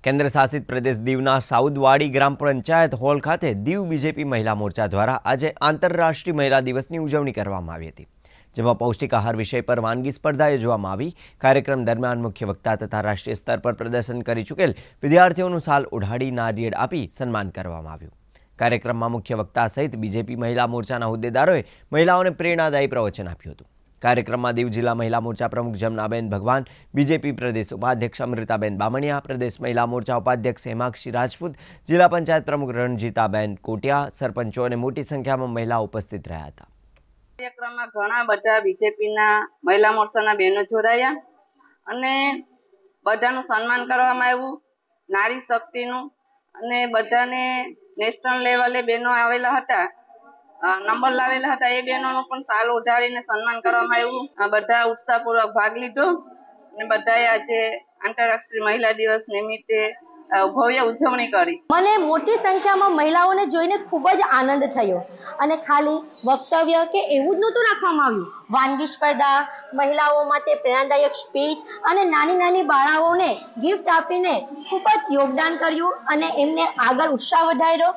કેન્દ્ર શાસિત પ્રદેશ દીવના સાઉદવાડી ગ્રામ પંચાયત હોલ ખાતે દીવ બીજેપી મહિલા મોરચા દ્વારા આજે આંતરરાષ્ટ્રીય મહિલા દિવસની ઉજવણી કરવામાં આવી હતી, જેમાં પૌષ્ટિક આહાર વિષય પર વાનગી સ્પર્ધા યોજવામાં આવી। કાર્યક્રમ દરમિયાન મુખ્ય વક્તા તથા રાષ્ટ્રીય સ્તર પર પ્રદર્શન કરી ચૂકેલ વિદ્યાર્થીઓનું શાલ ઉઢાડી નારિયેળ આપી સન્માન કરવામાં આવ્યું। કાર્યક્રમમાં મુખ્ય વક્તા સહિત બીજેપી મહિલા મોરચાના હોદ્દેદારોએ મહિલાઓને પ્રેરણાદાયી પ્રવચન આપ્યું હતું। कार्यक्रम दीव जिला महिला मोर्चा प्रमुख जमनाबेन भगवान, बीजेपी प्रदेश उपाध्यक्ष अमृताबेन बामणिया, प्रदेश महिला मोर्चा उपाध्यक्ष हेमाक्षी राजपूत, जिला पंचायत प्रमुख रणजीताबेन कोटिया, सरपंचों ने मोटी संख्या में महिला उपस्थित रहा था। कार्यक्रम में घणा बधा बीजेपी महिला मोर्चा बहनों जोड़ाया अने बधानु सन्मान करवामां आव्युं। नारी शक्तिनु अने बधाने नेशनल लेवले बहनों आवेला हता, नंबर लावेला हता, ए बहनों पण साल उठाड़ीने सन्मान करवामां आव्युं। बधा उत्साहपूर्वक भाग लीधो अने बधाए आजे आंतरराष्ट्रीय महिला दिवस निमित्ते भव्य उजवणी करी। मने मोटी संख्या में महिलाओं ने जोईने खूब ज आनंद थयो अने खाली वक्तव्य के एवुं ज नहोतुं राखवामां आव्युं। वानगी स्पर्धा, महिलाओं माटे प्रेरणादायक स्पीच अने नानी नानी बाळाओने गिफ्ट आपीने खूब ज योगदान कर्युं अने एमने आगळ उत्साह वधार्यो।